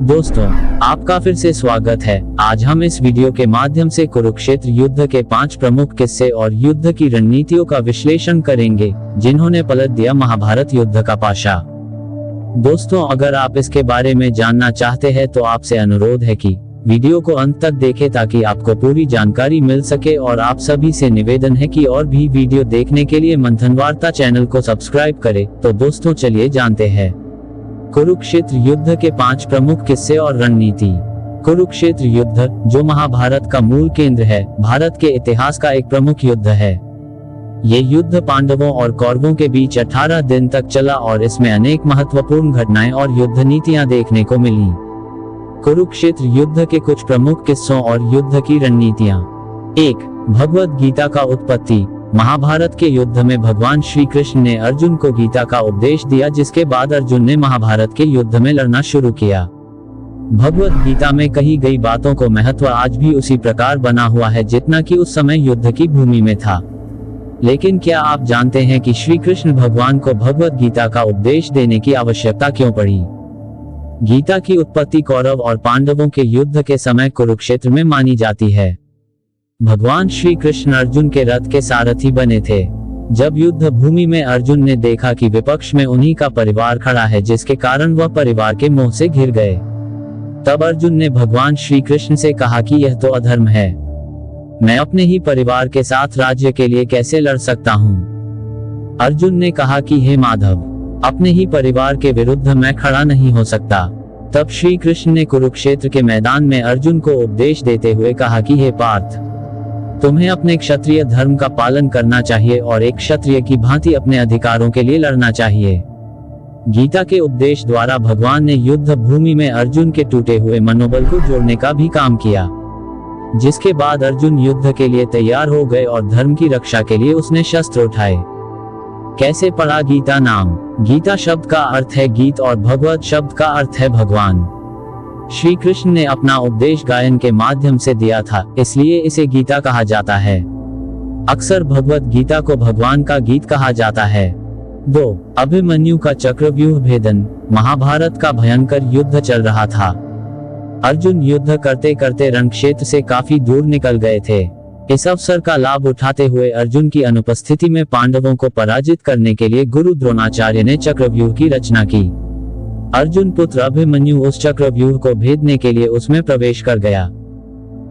दोस्तों, आपका फिर से स्वागत है। आज हम इस वीडियो के माध्यम से कुरुक्षेत्र युद्ध के 5 प्रमुख किस्से और युद्ध की रणनीतियों का विश्लेषण करेंगे, जिन्होंने पलट दिया महाभारत युद्ध का पाशा। दोस्तों, अगर आप इसके बारे में जानना चाहते हैं तो आपसे अनुरोध है कि वीडियो को अंत तक देखें ताकि आपको पूरी जानकारी मिल सके, और आप सभी से निवेदन है कि और भी वीडियो देखने के लिए मंथन वार्ता चैनल को सब्सक्राइब करें। तो दोस्तों, चलिए जानते हैं कुरुक्षेत्र युद्ध के 5 प्रमुख किस्से और रणनीति। कुरुक्षेत्र युद्ध, जो महाभारत का मूल केंद्र है, भारत के इतिहास का एक प्रमुख युद्ध है। ये युद्ध पांडवों और कौरवों के बीच 18 दिन तक चला और इसमें अनेक महत्वपूर्ण घटनाएं और युद्ध नीतियां देखने को मिली। कुरुक्षेत्र युद्ध के कुछ प्रमुख किस्सों और युद्ध की रणनीतियां। 1. भगवद गीता का उत्पत्ति। महाभारत के युद्ध में भगवान श्री कृष्ण ने अर्जुन को गीता का उपदेश दिया, जिसके बाद अर्जुन ने महाभारत के युद्ध में लड़ना शुरू किया। भगवद गीता में कही गई बातों को महत्व आज भी उसी प्रकार बना हुआ है जितना कि उस समय युद्ध की भूमि में था। लेकिन क्या आप जानते हैं कि श्री कृष्ण भगवान को भगवद गीता का उपदेश देने की आवश्यकता क्यों पड़ी? गीता की उत्पत्ति कौरव और पांडवों के युद्ध के समय कुरुक्षेत्र में मानी जाती है। भगवान श्री कृष्ण अर्जुन के रथ के सारथी बने थे। जब युद्ध भूमि में अर्जुन ने देखा कि विपक्ष में उन्हीं का परिवार खड़ा है, जिसके कारण वह परिवार के मोह से घिर गए, तब अर्जुन ने भगवान श्री कृष्ण से कहा कि यह तो अधर्म है। मैं अपने ही परिवार के साथ राज्य के लिए कैसे लड़ सकता हूँ? अर्जुन ने कहा कि हे माधव, अपने ही परिवार के विरुद्ध मैं खड़ा नहीं हो सकता। तब श्री कृष्ण ने कुरुक्षेत्र के मैदान में अर्जुन को उपदेश देते हुए कहा कि हे पार्थ, तुम्हें अपने क्षत्रिय धर्म का पालन करना चाहिए और एक क्षत्रिय की भांति अपने अधिकारों के लिए लड़ना चाहिए। गीता के उपदेश द्वारा भगवान ने युद्ध भूमि में अर्जुन के टूटे हुए मनोबल को जोड़ने का भी काम किया, जिसके बाद अर्जुन युद्ध के लिए तैयार हो गए और धर्म की रक्षा के लिए उसने शस्त्र उठाए। कैसे पड़ा गीता नाम? गीता शब्द का अर्थ है गीत और भगवत शब्द का अर्थ है भगवान। श्री कृष्ण ने अपना उपदेश गायन के माध्यम से दिया था, इसलिए इसे गीता कहा जाता है। अक्सर भगवत गीता को भगवान का गीत कहा जाता है। 2. अभिमन्यु का चक्रव्यूह भेदन। महाभारत का भयंकर युद्ध चल रहा था। अर्जुन युद्ध करते करते रणक्षेत्र से काफी दूर निकल गए थे। इस अवसर का लाभ उठाते हुए अर्जुन की अनुपस्थिति में पांडवों को पराजित करने के लिए गुरु द्रोणाचार्य ने चक्रव्यूह की रचना की। अर्जुन पुत्र अभिमन्यु उस चक्रव्यूह को भेदने के लिए उसमें प्रवेश कर गया।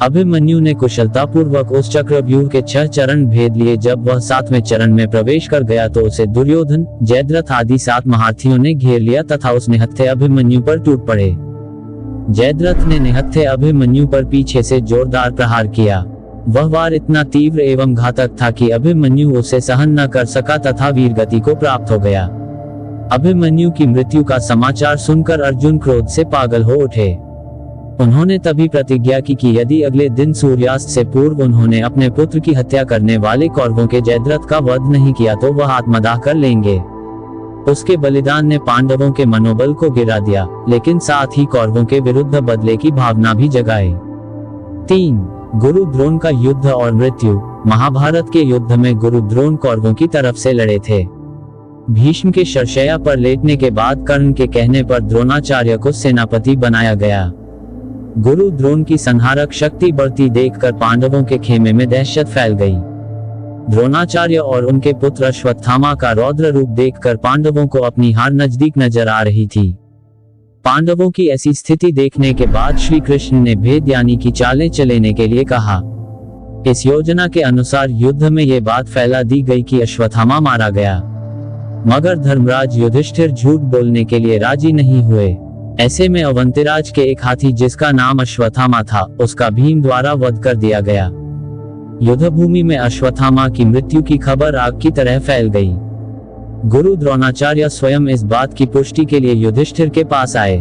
अभिमन्यु ने कुशलतापूर्वक उस चक्रव्यूह के 6 चरण भेद लिए। जब वह 7वें चरण में प्रवेश कर गया तो उसे दुर्योधन, जयद्रथ आदि 7 महारथियों ने घेर लिया तथा उस निहत्थे अभिमन्यु पर टूट पड़े। जयद्रथ ने निहत्थे अभिमन्यु पर पीछे से जोरदार प्रहार किया। वह वार इतना तीव्र एवं घातक था कि अभिमन्यु उसे सहन न कर सका तथा वीरगति को प्राप्त हो गया। अभिमन्यु की मृत्यु का समाचार सुनकर अर्जुन क्रोध से पागल हो उठे। उन्होंने तभी प्रतिज्ञा की कि यदि अगले दिन सूर्यास्त से पूर्व उन्होंने अपने पुत्र की हत्या करने वाले कौरवों के जयद्रथ का वध नहीं किया तो वह आत्मदाह कर लेंगे। उसके बलिदान ने पांडवों के मनोबल को गिरा दिया, लेकिन साथ ही कौरवों के विरुद्ध बदले की भावना भी जगाई। 3. गुरु द्रोण का युद्ध और मृत्यु। महाभारत के युद्ध में गुरु द्रोण कौरवों की तरफ से लड़े थे। भीष्म के शरशैया पर लेटने के बाद कर्ण के कहने पर द्रोणाचार्य को सेनापति बनाया गया। गुरु द्रोण की संहारक शक्ति बढ़ती देखकर पांडवों के खेमे में दहशत फैल गई। द्रोणाचार्य और उनके पुत्र अश्वत्थामा का रौद्र रूप देखकर पांडवों को अपनी हार नजदीक नजर आ रही थी। पांडवों की ऐसी स्थिति देखने के बाद श्री कृष्ण ने भेद यानी की चालें चलेने के लिए कहा। इस योजना के अनुसार युद्ध में ये बात फैला दी गई कि अश्वत्थामा मारा गया, मगर धर्मराज युधिष्ठिर झूठ बोलने के लिए राजी नहीं हुए। ऐसे में अवंतिराज के एक हाथी जिसका नाम अश्वत्थामा था, उसका भीम द्वारा वध कर दिया गया। युद्ध भूमि में अश्वत्थामा की मृत्यु की खबर आग की तरह फैल गई। गुरु द्रोणाचार्य स्वयं इस बात की पुष्टि के लिए युधिष्ठिर के पास आए,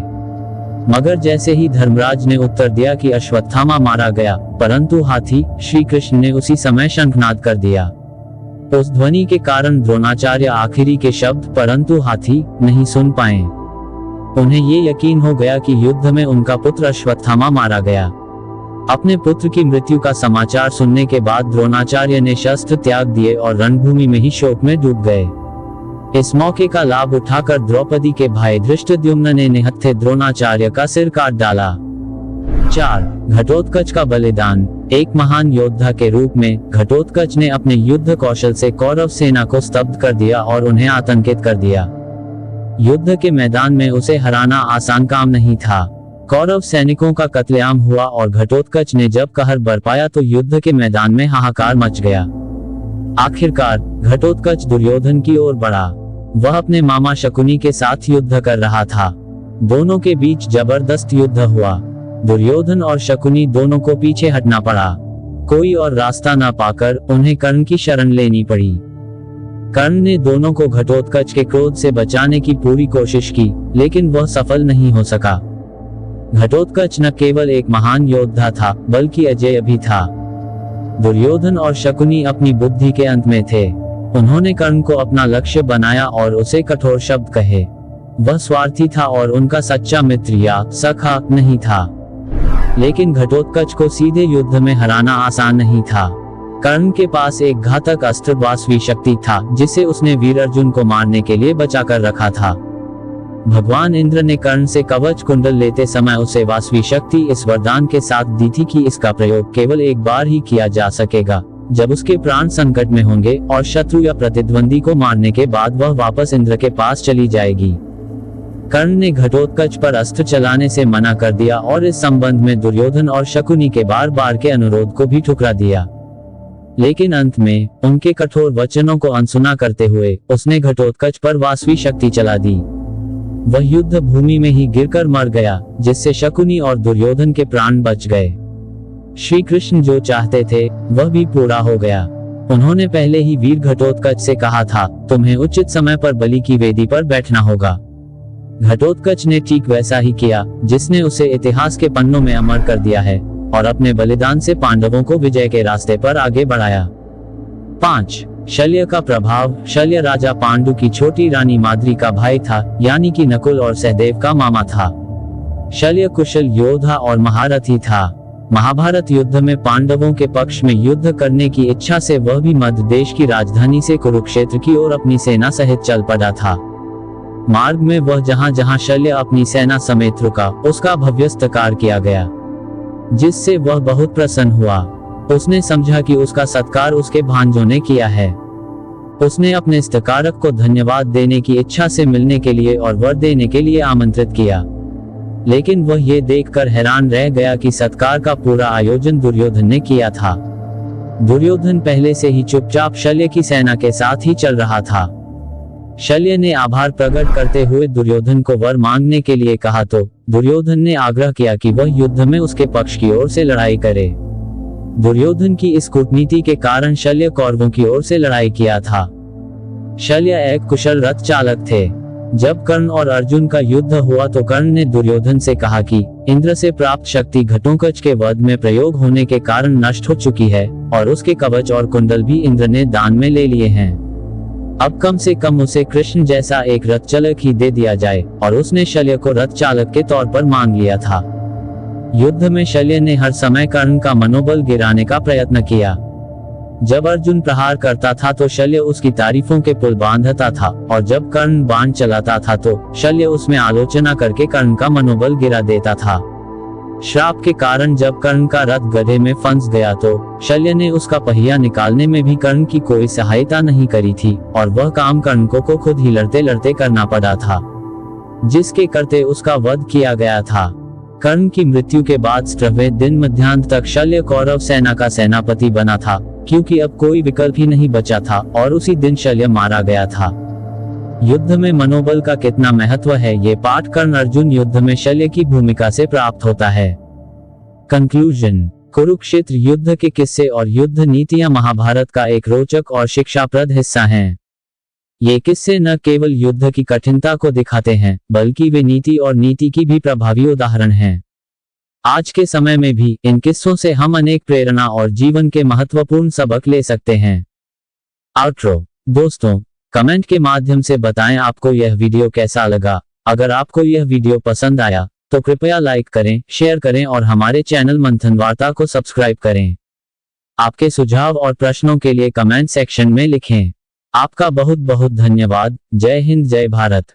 मगर जैसे ही धर्मराज ने उत्तर दिया कि अश्वत्थामा मारा गया परंतु हाथी, श्री कृष्ण ने उसी समय शंखनाद कर दिया। उस ध्वनि के कारण द्रोणाचार्य आखिरी के शब्द परंतु हाथी नहीं सुन पाए। उन्हें ये यकीन हो गया कि युद्ध में उनका पुत्र अश्वत्थामा मारा गया। अपने पुत्र की मृत्यु का समाचार सुनने के बाद द्रोणाचार्य ने शस्त्र त्याग दिए और रणभूमि में ही शोक में डूब गए। इस मौके का लाभ उठाकर द्रौपदी के भाई धृष्टद्युम्न ने निहत्थे द्रोणाचार्य का सिर काट डाला। 4. घटोत्कच का बलिदान। एक महान योद्धा के रूप में घटोत्कच ने अपने युद्ध कौशल से कौरव सेना को स्तब्ध कर दिया और उन्हें आतंकित कर दिया। युद्ध के मैदान में उसे हराना आसान काम नहीं था। कौरव सैनिकों का कत्लेआम हुआ और घटोत्कच ने जब कहर बरपाया तो युद्ध के मैदान में हाहाकार मच गया। आखिरकार घटोत्कच दुर्योधन की ओर बढ़ा। वह अपने मामा शकुनी के साथ युद्ध कर रहा था। दोनों के बीच जबरदस्त युद्ध हुआ। दुर्योधन और शकुनी दोनों को पीछे हटना पड़ा। कोई और रास्ता न पाकर उन्हें कर्ण की शरण लेनी पड़ी। कर्ण ने दोनों को घटोत्कच के क्रोध से बचाने की पूरी कोशिश की, लेकिन वह सफल नहीं हो सका। घटोत्कच न केवल एक महान योद्धा था, बल्कि अजेय भी था। दुर्योधन और शकुनी अपनी बुद्धि के अंत में थे। उन्होंने कर्ण को अपना लक्ष्य बनाया और उसे कठोर शब्द कहे। वह स्वार्थी था और उनका सच्चा मित्र या सखा नहीं था। लेकिन घटोत्कच को सीधे युद्ध में हराना आसान नहीं था। कर्ण के पास एक घातक अस्त्र वासवी शक्ति था, जिसे उसने वीर अर्जुन को मारने के लिए बचा कर रखा था। भगवान इंद्र ने कर्ण से कवच कुंडल लेते समय उसे वासवी शक्ति इस वरदान के साथ दी थी कि इसका प्रयोग केवल एक बार ही किया जा सकेगा, जब उसके प्राण संकट में होंगे और शत्रु या प्रतिद्वंदी को मारने के बाद वह वापस इंद्र के पास चली जाएगी। कर्ण ने घटोत्कच पर अस्त्र चलाने से मना कर दिया और इस संबंध में दुर्योधन और शकुनी के बार बार के अनुरोध को भी ठुकरा दिया। लेकिन अंत में उनके कठोर वचनों को अनसुना करते हुए उसने घटोत्कच पर वासवी शक्ति चला दी। वह युद्ध भूमि में ही गिरकर मर गया, जिससे शकुनी और दुर्योधन के प्राण बच गए। श्री कृष्ण जो चाहते थे वह भी पूरा हो गया। उन्होंने पहले ही वीर घटोत्कच से कहा था, तुम्हें उचित समय पर बलि की वेदी पर बैठना होगा। घटोत्कच ने ठीक वैसा ही किया, जिसने उसे इतिहास के पन्नों में अमर कर दिया है और अपने बलिदान से पांडवों को विजय के रास्ते पर आगे बढ़ाया। 5. शल्य का प्रभाव। शल्य राजा पांडु की छोटी रानी माद्री का भाई था, यानी कि नकुल और सहदेव का मामा था। शल्य कुशल योद्धा और महारथी था। महाभारत युद्ध में पांडवों के पक्ष में युद्ध करने की इच्छा से वह भी मध्य देश की राजधानी से कुरुक्षेत्र की ओर अपनी सेना सहित चल पड़ा था। मार्ग में वह जहां जहां शल्य अपनी सेना समेत रुका, उसका भव्य सत्कार किया गया, जिससे वह बहुत प्रसन्न हुआ। उसने समझा कि उसका सत्कार उसके भांजों ने किया है। उसने अपने सत्कारक को धन्यवाद देने की इच्छा से मिलने के लिए और वर देने के लिए आमंत्रित किया। लेकिन वह ये देखकर हैरान रह गया कि सत्कार का पूरा आयोजन दुर्योधन ने किया था। दुर्योधन पहले से ही चुपचाप शल्य की सेना के साथ ही चल रहा था। शल्य ने आभार प्रकट करते हुए दुर्योधन को वर मांगने के लिए कहा तो दुर्योधन ने आग्रह किया कि वह युद्ध में उसके पक्ष की ओर से लड़ाई करे। दुर्योधन की इस कूटनीति के कारण शल्य कौरवों की ओर से लड़ाई किया था। शल्य एक कुशल रथ चालक थे। जब कर्ण और अर्जुन का युद्ध हुआ तो कर्ण ने दुर्योधन से कहा कि इंद्र से प्राप्त शक्ति घटोत्कच के वध में प्रयोग होने के कारण नष्ट हो चुकी है और उसके कवच और कुंडल भी इंद्र ने दान में ले लिए हैं। अब कम से कम उसे कृष्ण जैसा एक रथ चालक ही दे दिया जाए, और उसने शल्य को रथ चालक के तौर पर मांग लिया था। युद्ध में शल्य ने हर समय कर्ण का मनोबल गिराने का प्रयत्न किया। जब अर्जुन प्रहार करता था तो शल्य उसकी तारीफों के पुल बांधता था, और जब कर्ण बाण चलाता था तो शल्य उसमें आलोचना करके कर्ण का मनोबल गिरा देता था। श्राप के कारण जब कर्ण का रथ गड्ढे में फंस गया तो शल्य ने उसका पहिया निकालने में भी कर्ण की कोई सहायता नहीं करी थी, और वह काम कर्ण को खुद ही लड़ते लड़ते करना पड़ा था, जिसके करते उसका वध किया गया था। कर्ण की मृत्यु के बाद 17वें दिन मध्याह्न तक शल्य कौरव सेना का सेनापति बना था, क्योंकि अब कोई विकल्प ही नहीं बचा था, और उसी दिन शल्य मारा गया था। युद्ध में मनोबल का कितना महत्व है, ये पाठ कर्ण अर्जुन युद्ध में शल्य की भूमिका से प्राप्त होता है। कंक्लूजन। कुरुक्षेत्र युद्ध के किस्से और युद्ध नीतियां महाभारत का एक रोचक और शिक्षाप्रद हिस्सा हैं। ये किस्से न केवल युद्ध की कठिनता को दिखाते हैं, बल्कि वे नीति और नीति की भी प्रभावी उदाहरण हैं। आज के समय में भी इन किस्सों से हम अनेक प्रेरणा और जीवन के महत्वपूर्ण सबक ले सकते हैं। आउट्रो। दोस्तों, कमेंट के माध्यम से बताएं आपको यह वीडियो कैसा लगा। अगर आपको यह वीडियो पसंद आया तो कृपया लाइक करें, शेयर करें और हमारे चैनल मंथन वार्ता को सब्सक्राइब करें। आपके सुझाव और प्रश्नों के लिए कमेंट सेक्शन में लिखें। आपका बहुत बहुत धन्यवाद। जय हिंद, जय भारत।